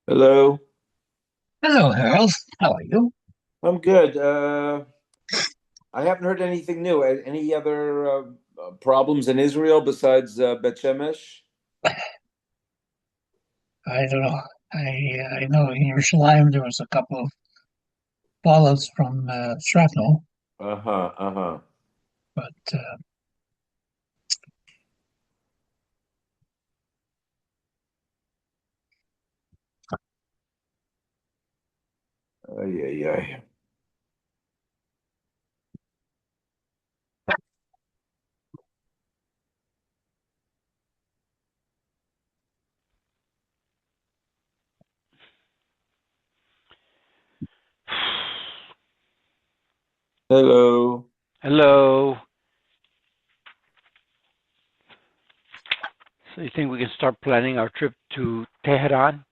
Hello. Hello, Harold. How are you? I'm good. I haven't heard anything new. Any other problems in Israel besides Bet Shemesh? I don't know. I know in Yerushalayim there was a couple of fallouts from shrapnel, Uh-huh, uh-huh. but Ay, ay, ay. Hello. Hello. So you think we can start planning our trip to Tehran?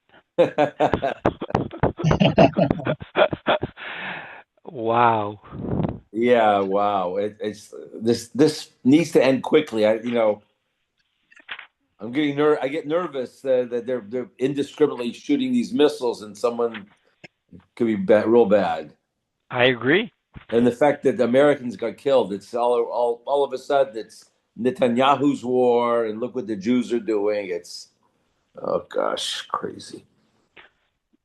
Wow. Yeah, wow. It's this needs to end quickly. I get nervous that they're indiscriminately shooting these missiles and someone could be real bad. I agree. And the fact that the Americans got killed, it's all of a sudden it's Netanyahu's war, and look what the Jews are doing. It's oh gosh, crazy,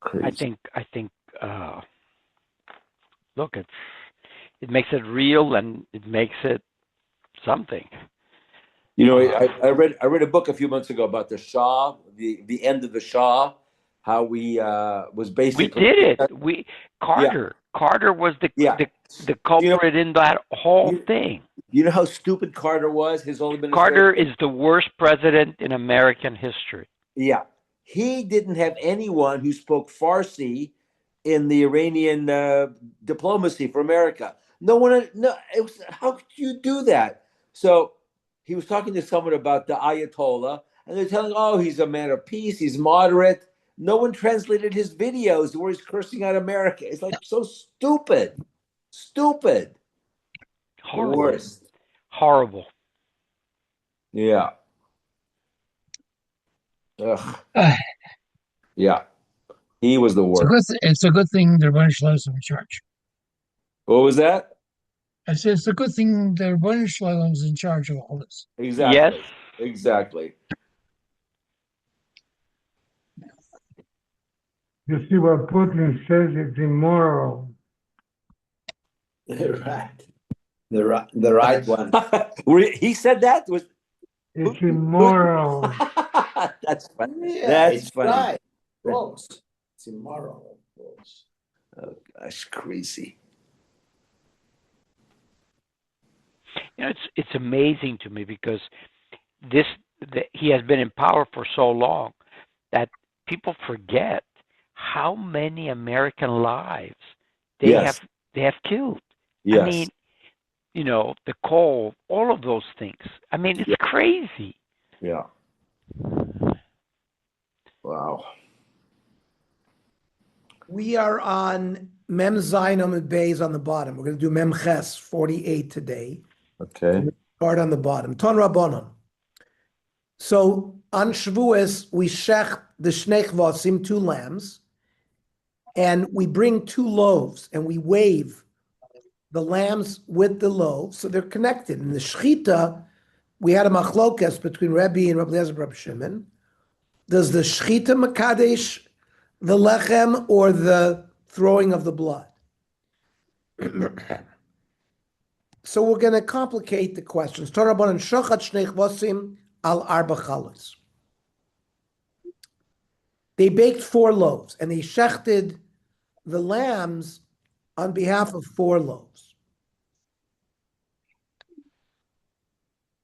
I crazy. think I think uh look, it makes it real and it makes it something. You know, Uh I read a book a few months ago about the Shah, the end of the Shah, how we was we basically did it. We yeah, Carter was the yeah. the You know, culprit in that whole you, thing. you know how stupid Carter was, his whole administration. Carter is the worst president in American history. Yeah, he didn't have anyone who spoke Farsi in the Iranian diplomacy for America. No one, no. It was, how could you do that? So he was talking to someone about the Ayatollah, and they're telling, "Oh, he's a man of peace. He's moderate." No one translated his videos where he's cursing out America. It's like so stupid, stupid. The Horrible. worst. Horrible. Yeah. Ugh. uh, Yeah. He was the worst. it's a good thing the Rebbeinu Shalom in charge. What was that? I said it's a good thing the Rebbeinu Shalom is in charge of all this. Yes. Exactly. Exactly. You see what Putin says it's immoral. Right. The right one. He said that was It's Putin. immoral. That's funny. Yeah, That's it's funny. right. Of course. It's immoral, of course. Oh gosh, crazy. It's amazing to me because this he has been in power for so long that people forget how many American lives they have Yes. they have killed. I Yes. mean, the coal, all of those things. I mean, it's Yeah. crazy. Yeah. Wow. We are on Mem Zayin Amud Beis on the bottom. We're going to do Mem Ches 48 today. Okay. Start on the bottom. Ton Rabbanon. So on Shavuos, we shech the Shnei Chvasim, two lambs, and we bring two loaves and we wave the lambs with the loaves. So they're connected. In the Shechita, we had a machlokas between Rebbe and Rabbi Eliezer and Rabbi Shimon. Does the Shechita Makadesh the lechem or the throwing of the blood? So we're going to complicate the questions. Torabon shochat shnei chvosim al arba chalas. They baked four loaves and they shechted the lambs on behalf of four loaves.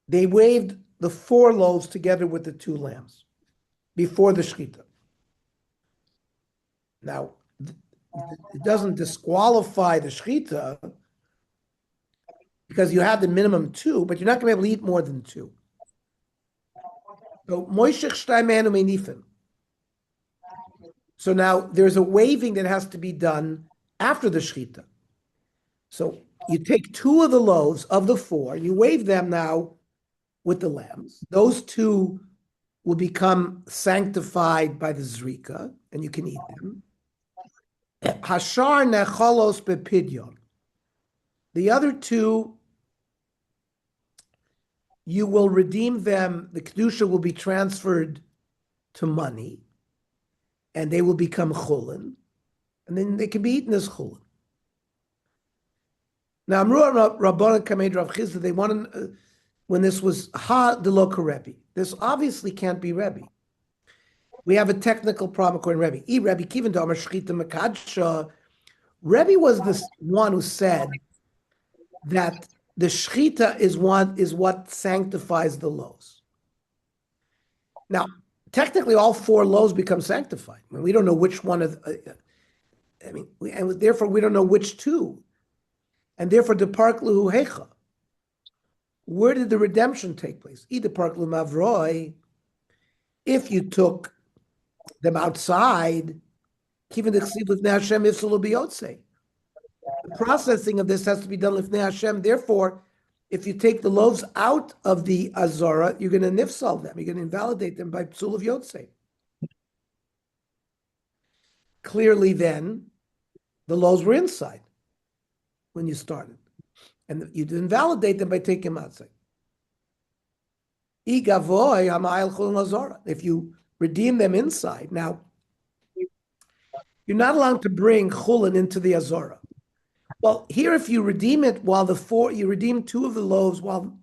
They waved the four loaves together with the two lambs before the shechita. Now, it doesn't disqualify the shechita because you have the minimum two, but you're not going to be able to eat more than two. So moishech shtaymen umenifim. So now there's a waving that has to be done after the shechita. So you take two of the loaves of the four, you wave them now with the lambs. Those two will become sanctified by the zrika. and you can eat them. Hashar necholos bepidyon. The other two, you will redeem them. The kedusha will be transferred to money, and they will become chulin, and then they can be eaten as chulin. Now, Amru Rabbanan Kamed Rav Chisda, they wanted, when this was ha de lo Rebbe. This obviously can't be Rebbe. We have a technical problem according to Rebbe. Rebbe Kivan Damar Shchita Mekadsha. Rebbe was the one who said that the shchita is what sanctifies the loaves. Now, technically, all four loaves become sanctified. I mean, we don't know which one of. And therefore we don't know which two, and therefore the parklu hecha. Where did the redemption take place? Either parklu mavroi. If you took them outside, even the Hashem the processing of this has to be done lifnei Hashem. Therefore, if you take the loaves out of the azara, you're going to nifsal them. You're going to invalidate them by psul of yotzei. Clearly, then, the loaves were inside when you started, and you didn't validate them by taking them outside. If you redeem them inside, now you're not allowed to bring chulin into the azara. Well, here, if you redeem it while you redeem two of the loaves while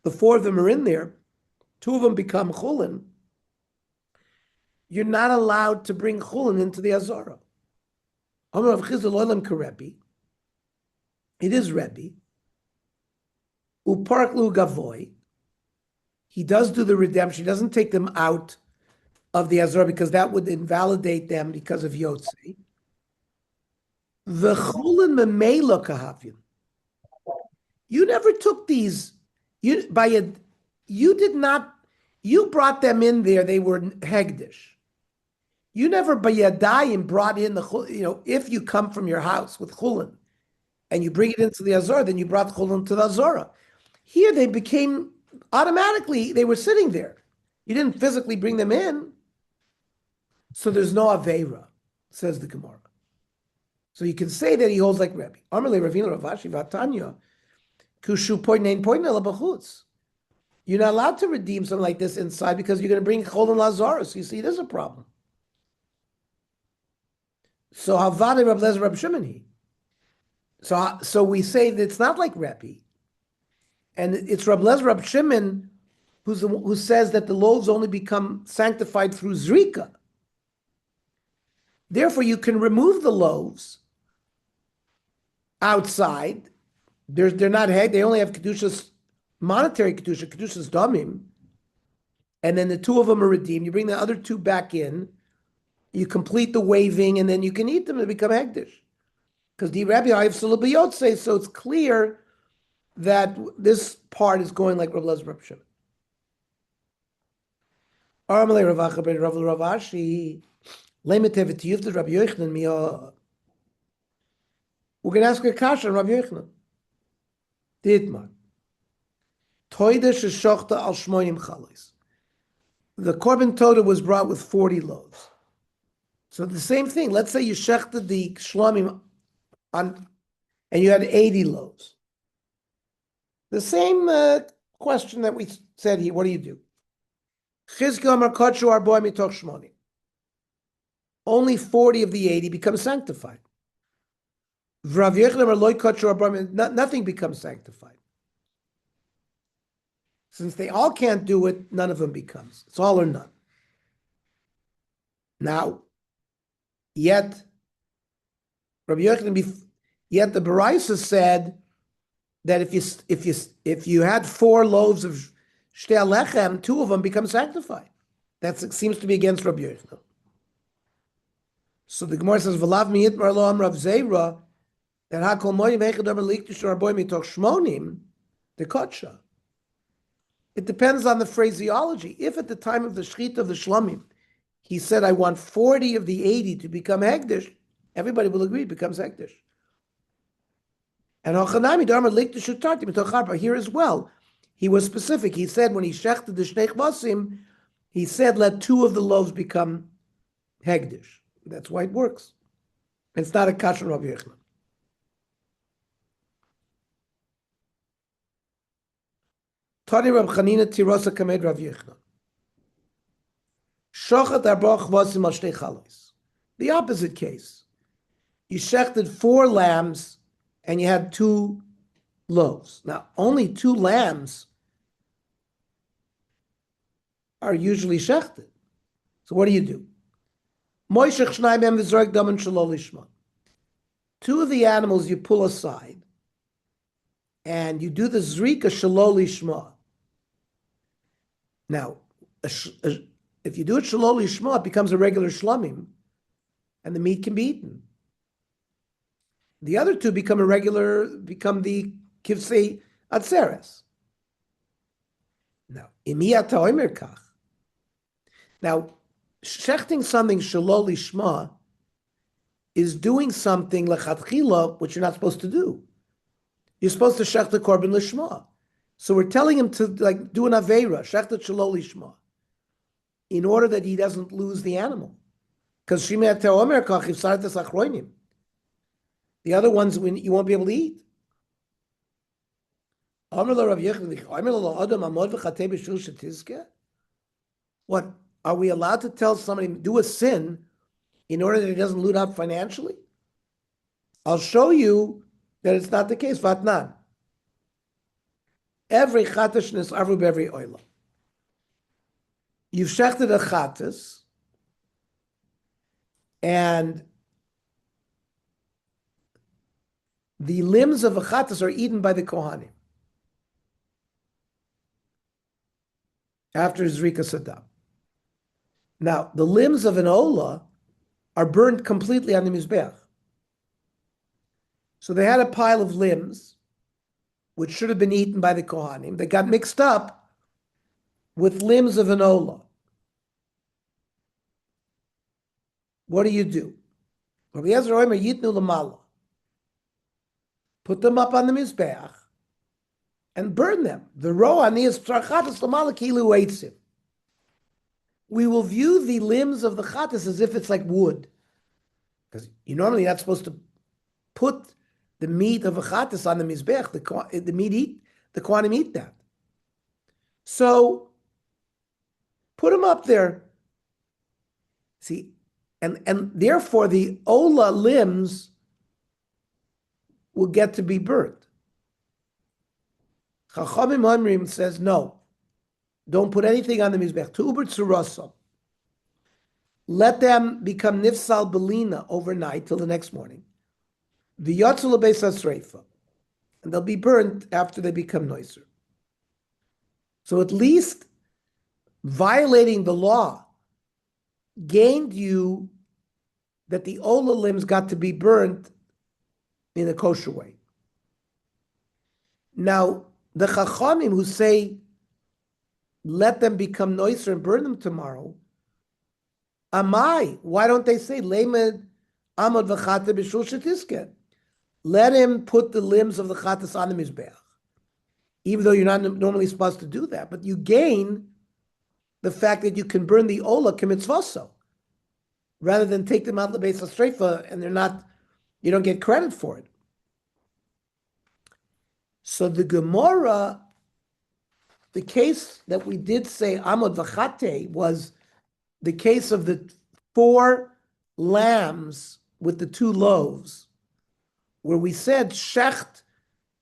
the four of them are in there, two of them become chulin, you're not allowed to bring chulin into the azara. It is Rebbe. Uparklu gavoy. He does do the redemption. He doesn't take them out of the azara because that would invalidate them because of yotzei. V'chulin memela kahavin. You never took these. You did not. You brought them in there. They were hegdish. You never bayadayim brought in the. If you come from your house with chulin, and you bring it into the azara, then you brought chulin to the azara. Here they became automatically. They were sitting there. You didn't physically bring them in, so there's no aveira, says the Gemara. So you can say that he holds like Rebbe. You're not allowed to redeem something like this inside because you're going to bring Chol and Lazarus. You see, there's a problem. So Havade Rab Lezer Rab Shimon. So we say that it's not like Rebbe, and it's Rab Lezer Rab Shimon who says that the loaves only become sanctified through Zrika. Therefore, you can remove the loaves outside. They're not head. They only have kedushas, monetary kedushas damim, and then the two of them are redeemed. You bring the other two back in, you complete the waving, and then you can eat them and become hegdish. Because the Rabbi Hayv says so. It's clear that this part is going like Rav Lezer Rab Shimon. Armalei Ravacha ben Rav Ravashi. We're going to ask a kasha on Rabbi Yochanan. Ditmar. Toida sheshachta al shmoyim chalos. The korban toda was brought with 40 loaves. So the same thing. Let's say you shechted the shlomim on, and you had 80 loaves. The same question that we said here. What do you do? Chizkiah amar kodshu arboy mitoch shmonim. Only 40 of the 80 become sanctified. Nothing becomes sanctified. Since they all can't do it, none of them becomes. It's all or none. Now, yet the Baraisa said that if you had 4 loaves of shtei lechem, 2 of them become sanctified. That seems to be against Rabbi Yochanan. So the Gemara says, "V'lav miyitmar lo am Rav Zeira that hakol moyim hechad amar liktush arboy mitoch shmonim the kotsha." It depends on the phraseology. If at the time of the shechita of the shlomim, he said, "I want 40 of the 80 to become hegdish," everybody will agree it becomes hegdish. And hachanami darmar liktush utarti mitoch arba. Here as well, he was specific. He said when he shechted the shnei chvasim, he said, "Let 2 of the loaves become hegdish." That's why it works. It's not a kasher Rav Yochanan. Tani Rav Chanina Tirosa Kamed Rav Yochanan. Shochat arba chvasim al shtei chalos. The opposite case. You shechted 4 lambs and you had 2 loaves. Now, only 2 lambs are usually shechted. So what do? Moishech shnai mem v'zorek daman shelo lishma. 2 of the animals you pull aside and you do the zrika shelo lishma. Now, if you do it shelo lishma, it becomes a regular shlamim and the meat can be eaten. The other 2 become the kivsei atzeres. Now, imiyata oimer kach. Now, shechting something shelo lishma is doing something lechatchila which you're not supposed to do. You're supposed to shech the korban lishma. So we're telling him to do an aveira, shech the shelo lishma, in order that he doesn't lose the animal. Because shimei omer kach if sartes achroinim. The other ones you won't be able to eat. What? Are we allowed to tell somebody to do a sin in order that he doesn't loot out financially? I'll show you that it's not the case. Vatnan. Every chatash nisarvu b'evri oila. You've shechted a chatas, and the limbs of a chatas are eaten by the kohanim after zrika sadam. Now, the limbs of an ola are burned completely on the mizbeach. So they had a pile of limbs, which should have been eaten by the kohanim. They got mixed up with limbs of an ola. What do? Rabbi Yezer Omer yitnu lamala. Put them up on the mizbeach and burn them. The ro aniyas trachatas lamala kilu eitzim. We will view the limbs of the chatas as if it's like wood, because you're normally not supposed to put the meat of a chatas on the mizbeach. The kohanim eat that. So put them up there. See, and therefore the ola limbs will get to be burnt. Chachamim Amrim says no. Don't put anything on the mizbech. Tu'uber tzurasa. Let them become nifsal belina overnight till the next morning. V'yatzu lebeis hasreifa. And they'll be burnt after they become noiser. So at least violating the law gained you that the ola limbs got to be burnt in a kosher way. Now, the chachamim who say, let them become noiser and burn them tomorrow, amai, why don't they say, lemed amod v'chata b'shul shetiske? Let him put the limbs of the chatas on the mizbeach. Even though you're not normally supposed to do that, but you gain the fact that you can burn the ola k'mitzvaso, rather than take them out of the base of streifa and you don't get credit for it. So the Gemara, the case that we did say amod v'chate was the case of the 4 lambs with the 2 loaves, where we said shecht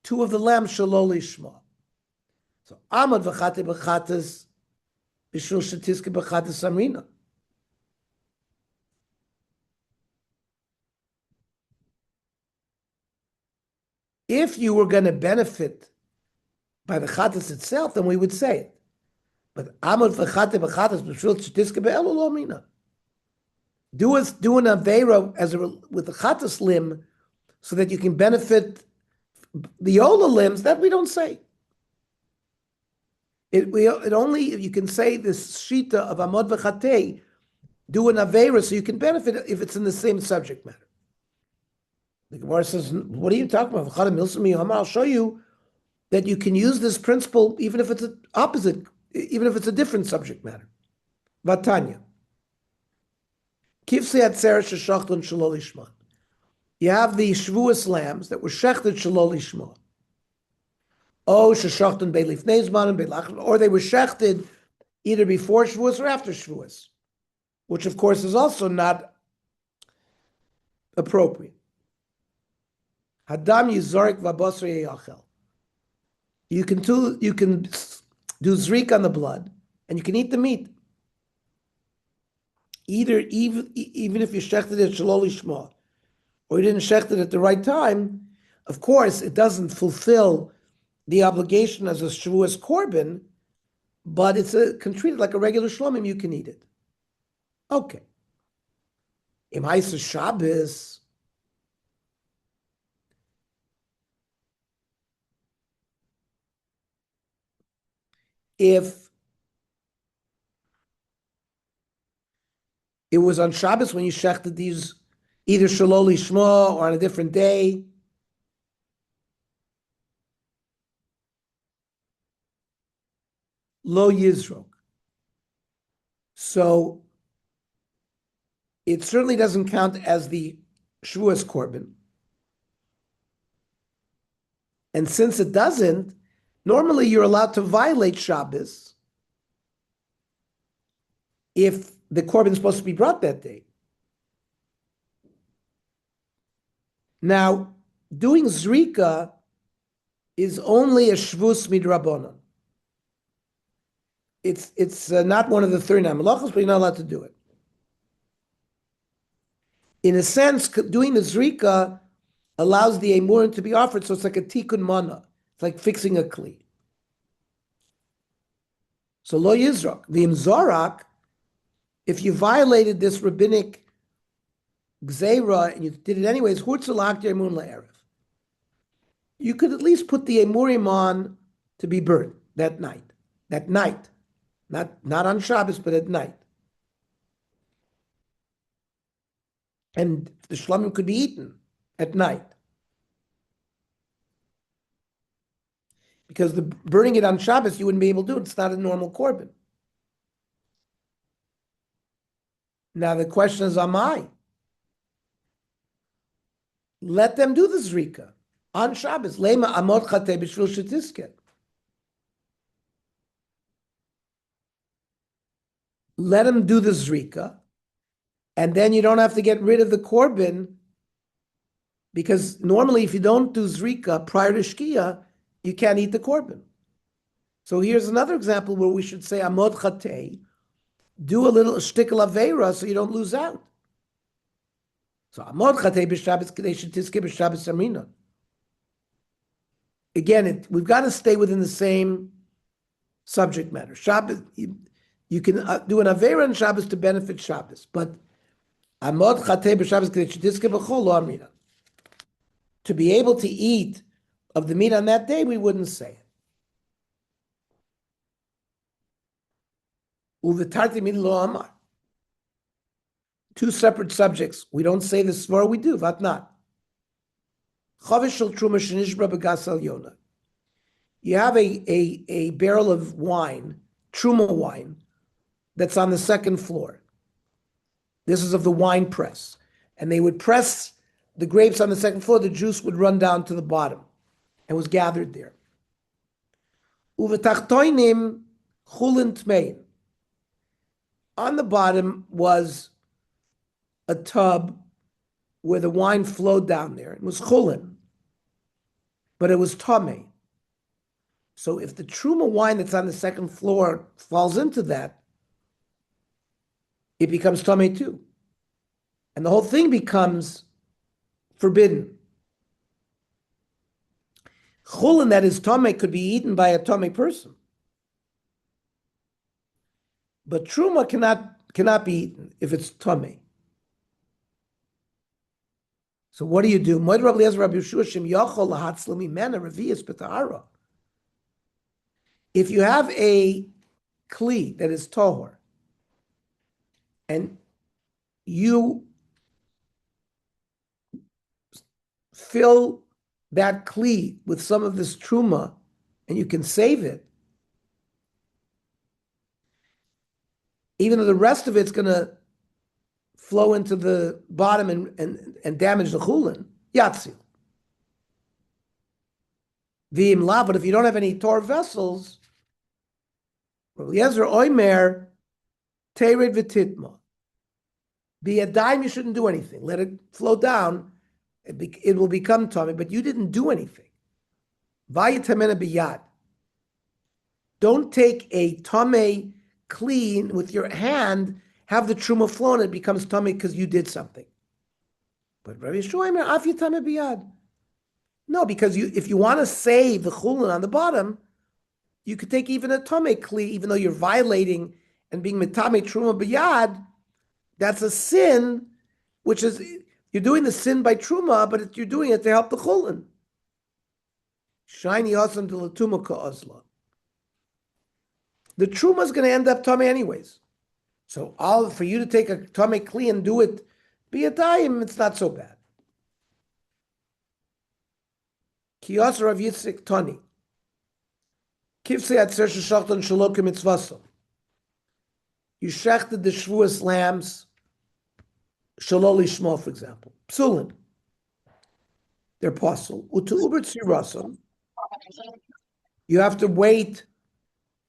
2 of the lambs shelo lishma. So amod v'chate b'chatas b'shul shetiske b'chatas amrina. If you were going to benefit by the chatas itself, then we would say it. But amod v'chate b'chatas b'shul shetiske be'elu lo amrina. Do an aveira with the chatas limb, so that you can benefit the ola limbs. That we don't say. It only, you can say this shita of amod v'chate, do an aveira so you can benefit if it's in the same subject matter. The Gemara says, what are you talking about? I'll show you that you can use this principle even if it's an opposite, even if it's a different subject matter. Vatanya. Kivsei Atzeret Sheshachton Shelo Lishma. You have the Shavuos lambs that were shechted Shelo Lishma. Oh, Sheshachton Beilifnei Zman and Beilachim, or they were shechted either before Shavuos or after Shavuos, which of course is also not appropriate. Hadam Yizorik Vabosar Yachel. You can do zrik on the blood, and you can eat the meat. Even if you shechted it Shelo Lishma, or you didn't shecht it at the right time, of course it doesn't fulfill the obligation as a Shavuos korban, but can treat it like a regular shlomim. You can eat it. Okay. Im Haisa Shabbos, if it was on Shabbos when you shechted these, either Shelo Lishma or on a different day, Lo Yizrok. So it certainly doesn't count as the Shavuos korban. And since it doesn't, normally you're allowed to violate Shabbos if the korban is supposed to be brought that day. Now, doing Zrika is only a Shvus Midrabanan. It's not one of the 39 malachos, but you're not allowed to do it. In a sense, doing the Zrika allows the Emurim to be offered, so it's like a Tikkun Mana. It's like fixing a Kli. So Lo Yizrak. The Imzorak, if you violated this rabbinic Gzeira and you did it anyways, Hurtzalak Emun La'erev. You could at least put the Emurim on to be burned that night. That night. Not on Shabbos, but at night. And the shlamim could be eaten at night. Because burning it on Shabbos, you wouldn't be able to do it. It's not a normal korban. Now the question is, am I? Let them do the zrika on Shabbos. Lema amot chatei b'shvil shetiske. Let them do the zrika, and then you don't have to get rid of the korban, because normally if you don't do zrika prior to shkia, you can't eat the korban. So here's another example where we should say amod chatei, do a little shtickle aveira so you don't lose out. So amod chatei b'Shabbos k'dei shetiske b'Shabbos amrina. Again, we've got to stay within the same subject matter. Shabbos, you can do an aveira on Shabbos to benefit Shabbos, but amod chatei b'Shabbos k'dei shetiske b'chol lo amrina. To be able to eat of the meat on that day, we wouldn't say it. Uvitarti min lo amar. Two separate subjects. We don't say the svara, we do, vat not. Chavish shel truma shenishbra b'gas alyona. You have a barrel of wine, truma wine, that's on the second floor. This is of the wine press. And they would press the grapes on the second floor, the juice would run down to the bottom and was gathered there. Uvetachtoinim chulin tmein. On the bottom was a tub where the wine flowed down there. It was chulin, but it was tamei. So if the truma wine that's on the second floor falls into that, it becomes tamei too. And the whole thing becomes forbidden. Chulin that is tamei could be eaten by a tamei person. But truma cannot be eaten if it's tamei. So what do you do? If you have a kli that is tohor, and you fill that kli with some of this truma, and you can save it, even though the rest of it's going to flow into the bottom and damage the chulin, yatzil. V'im la, but if you don't have any Torah vessels, Eliezer oimer tered v'titma. Be a dime, you shouldn't do anything. Let it flow down. It will become tummy, but you didn't do anything. Vayitamena biyad. Don't take a tummy clean with your hand, have the truma flow, and it becomes tummy because you did something. But Rabbi Yeshua oimer af yitame biyad. No, because if you want to save the chulin on the bottom, you could take even a tummy kli, even though you're violating and being mitame truma biyad. That's a sin, which is you're doing the sin by truma, but you're doing it to help the chulin. Shiny asam to latuma ka'azla. The truma is going to end up tummy anyways. So for you to take a tummy kli and do it be a time, it's not so bad. Kiyas Rav Yitzchak Tani. Kivsei atzer sheshachton shalokim mitzvasam. You shechted the shvuas lambs, shalol lishma, for example. Psulin. They're pasul. Utu uber tzirasam. You have to wait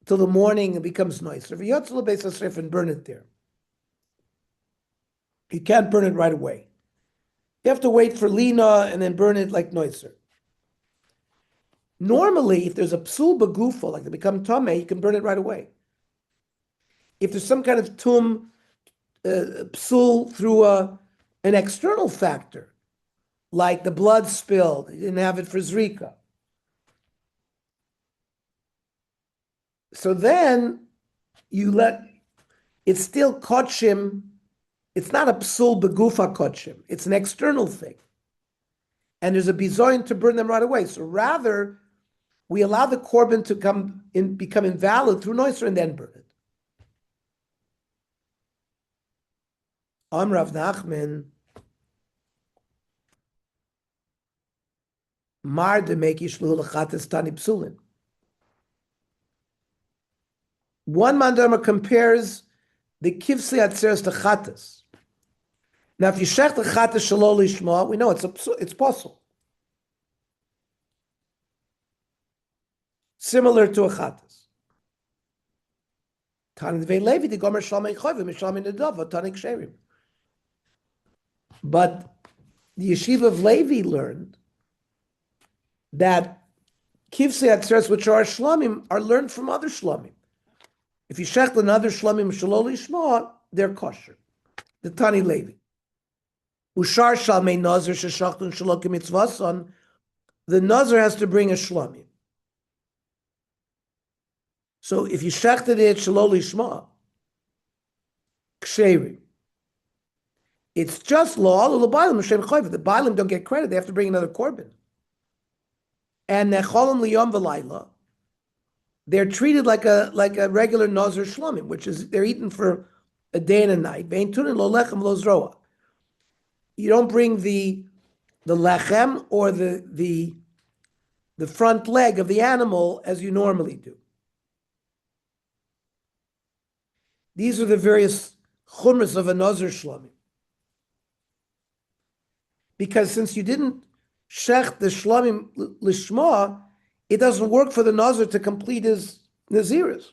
till the morning it becomes nicer. V'yotzel beis hasref and burn it there. You can't burn it right away. You have to wait for lina and then burn it like nicer. Normally, if there's a psul begufa, like they become tameh, you can burn it right away. If there's some kind of tum psul through an external factor, like the blood spilled, you didn't have it for zrika. So then you it's still kodshim. It's not a psul begufa kodshim. It's an external thing. And there's a bizoin to burn them right away. So rather, we allow the korban to become invalid through noiser and then burn it. Rav Nachman, mar de meki shluhu lechates tani psulin. One mandarma compares the kivsei atzeres to chatas. Now, if you shech the chatas shalol lishma, we know it's possible. Similar to a chatas. Tani devei Levi the gomer shalmei choyvim mishalmei nedava tani ksherim. But the yeshiva of Levi learned that kivsei atzeres, which are shlamim, are learned from other shlamim. If you shech another shlamim shalol lishma, they're kosher. The Tani Levi. Ushar shalmei nazir sheshachtun shalokim mitzvason. The nazir has to bring a shlamim. So if you shechted it shalol lishma, ksherim. It's just law. The bailim don't get credit; they have to bring another korban. And necholim liyom v'layla, they're treated like a regular nazir shlamim, which is they're eaten for a day and a night. Bein tunin lo lechem lo zroa. You don't bring the lechem or the front leg of the animal as you normally do. These are the various chumras of a nazir shlamim. Because since you didn't shech the shlamim lishma, it doesn't work for the nazir to complete his naziris.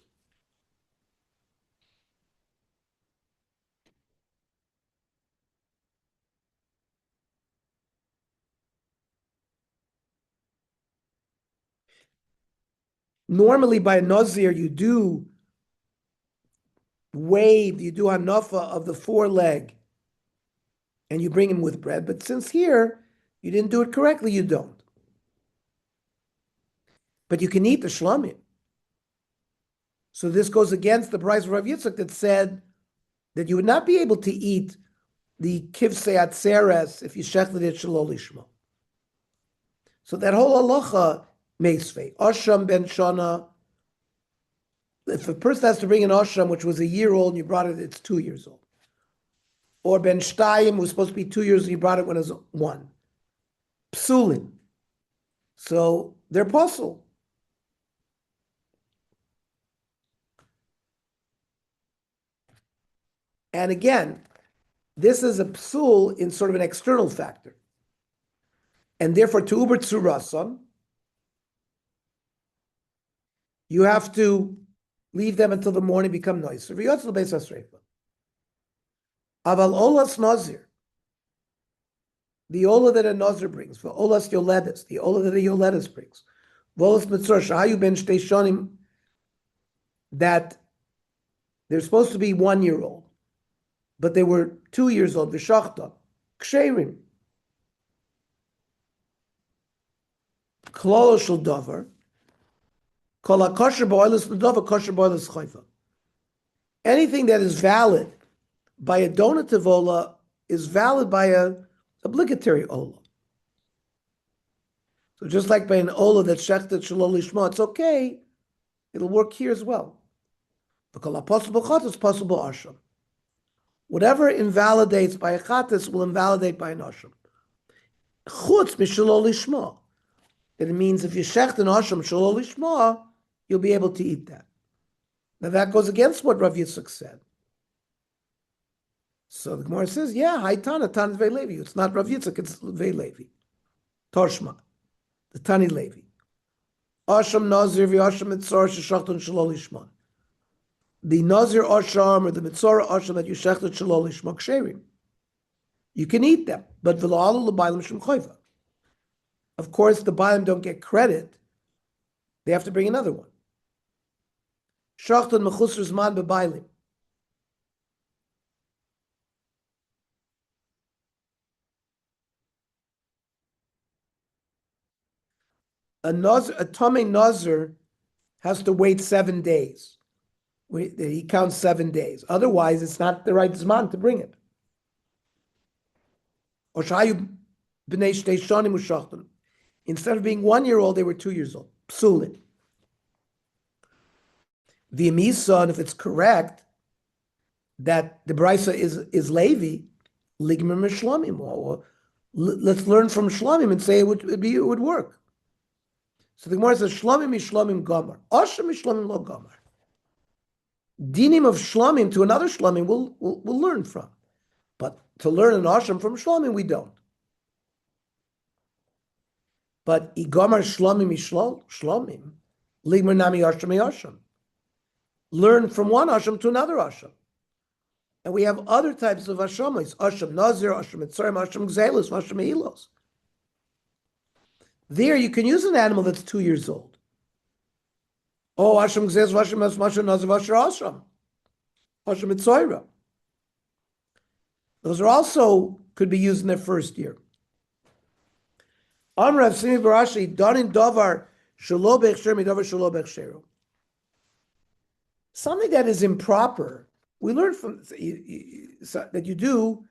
Normally, by a nazir, you do wave, you do hanafa of the foreleg, and you bring him with bread. But since here, you didn't do it correctly, you don't. But you can eat the shlamim. So this goes against the price of Rav Yitzchak that said that you would not be able to eat the kivsei atzeres if you shechted it shalol lishma. So that whole halacha meisvei. Asham ben shana. If a person has to bring an asham, which was a year old, and you brought it, it's 2 years old. Or ben shtayim was supposed to be 2 years, and you brought it when it was 1. Psulin. So they're possible. And again, This is a psul in sort of an external factor. And therefore, to uber tzurasan, you have to leave them until the morning, become noiser. Aval olas nazir, the ola that a nazir brings, for olas yoledes, the ola that a yoledes brings, volas mitzor shahayu ben shtei shonim, that they're supposed to be 1 year old, but they were 2 years old. V'shachta ksherim klolo shel davar kol hakosher b'oilas l'davar kosher b'oilas chayfa. Anything that is valid by a donative ola is valid by a obligatory ola. So just like by an ola that's shechted shalol lishma, it's okay. It'll work here as well. Whatever invalidates by a chatas will invalidate by an asham. Chutz mishalol lishma. It means if you shecht an asham shalol lishma, you'll be able to eat that. Now that goes against what Rav Yitzchak said. So the Gemara says, yeah, Haitana, Tan Vei Levi. It's not Rav Yitzchak, it's Vei Levi. Torshma, the Tani Levi. Asham Nazir v'Asham Mitzor sheshachton shalol lishma. The Nazir Asham or the Mitzor Asham that you shechted shalol lishma ksherim. You can eat them, but v'la'alu l'baylim shem choiva. Of course, the baylim don't get credit. They have to bring another one. Shachton mechusr zman b'baylim. A Tomei Nazir has to wait 7 days. He counts 7 days. Otherwise, it's not the right zman to bring it. Instead of being 1 year old, they were 2 years old. Psulin. The Emisa, if it's correct that the Brisa is Levi, Ligmer Mishlamim. Let's learn from Shlamim and say it would work. So the Gemara says, Shlamim Mishlamim Gomar. Asham Mishlamim Lo Gomar. Dinim of Shlamim to another Shlamim we'll learn from. But to learn an Asham from Shlamim, we don't. But Igomar Shlamim Shlamim, Ligmer Nami Asham Asham. Learn from one Asham to another Asham. And we have other types of Ashamis. Asham Nazir, Asham Mitzarim, Asham Gzelis, Asham Eilos. There, you can use an animal that's 2 years old. Oh, Asham Gzelis, Asham Nazir, Asham Mitzarim. Those are also could be used in their first year. Amrav Simi Barashi, Danin Davar, Shalo Bechsher, Midavar Shalo Bechsheru. Something that is improper, we learn from that you do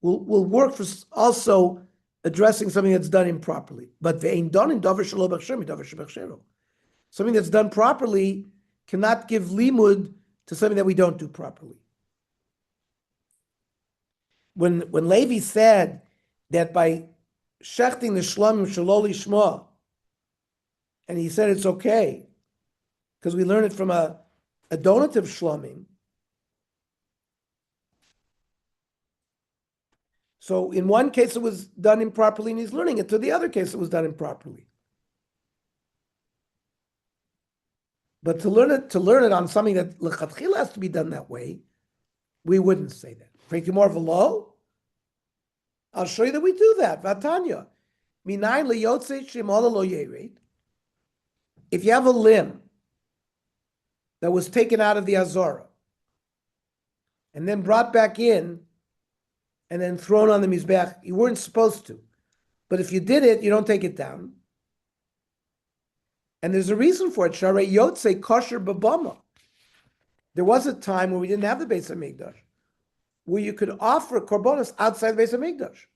will work for also addressing something that's done improperly. But ve'ein danin davar shelo b'chsher midavar shebechsheru. Something that's done properly cannot give limud to something that we don't do properly. When Levi said that by shechting the shlamim shelo lishma, and he said it's okay because we learn it from a donative shlamim. So in one case it was done improperly and he's learning it. To the other case it was done improperly. But to learn it on something that lechatchila has to be done that way, we wouldn't say that. Frank, you more of a low? I'll show you that we do that. Vatanya. Minayin liyotze shemala lo yered. If you have a limb that was taken out of the Azora and then brought back in and then thrown on the Mizbeach, you weren't supposed to. But if you did it, you don't take it down. And there's a reason for it. Sharei Yotze kosher babama. There was a time where we didn't have the Beis HaMikdash, where you could offer korbanos outside the Beis HaMikdash.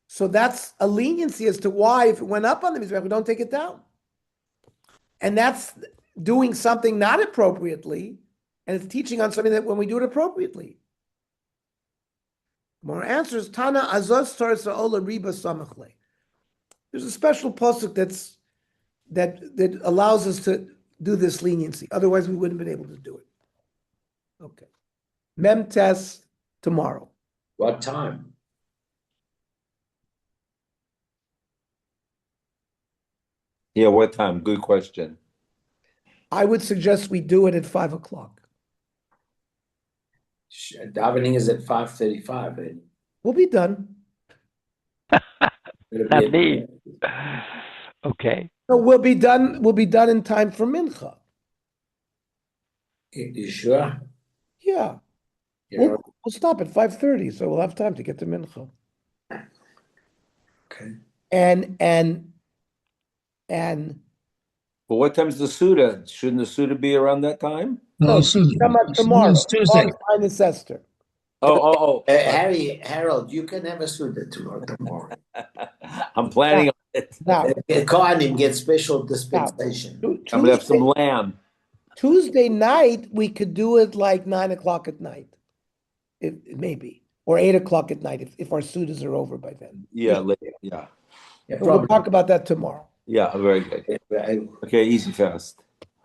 So that's a leniency as to why, if it went up on the Mizbeach, we don't take it down. And that's doing something not appropriately, and it's teaching on something that when we do it appropriately. More answers. Tana azos tarsa ola riba samachle. There's a special pasuk that allows us to do this leniency. Otherwise, we wouldn't have been able to do it. Okay. Mem test tomorrow. What time? Yeah, what time? Good question. I would suggest we do it at 5 o'clock. Davening is at 5:35. We'll be done. Not me. Okay. No, we'll be done. We'll be done in time for mincha. You sure? Yeah. Yeah. We'll stop at 5:30, so we'll have time to get to mincha. Okay. And But what time's the Suda? Shouldn't the Suda be around that time? No, come on tomorrow. It's Tuesday. Find the Esther. Oh. Harold, you can have a Suda tomorrow. I'm planning on it. Now, Kohanim get special dispensation. I'm gonna have some lamb. Tuesday night, we could do it like 9 o'clock at night. Maybe. Or 8 o'clock at night if our sudas are over by then. Yeah, yeah. Yeah, We'll talk about that tomorrow. Yeah, very good. Okay, easy fast.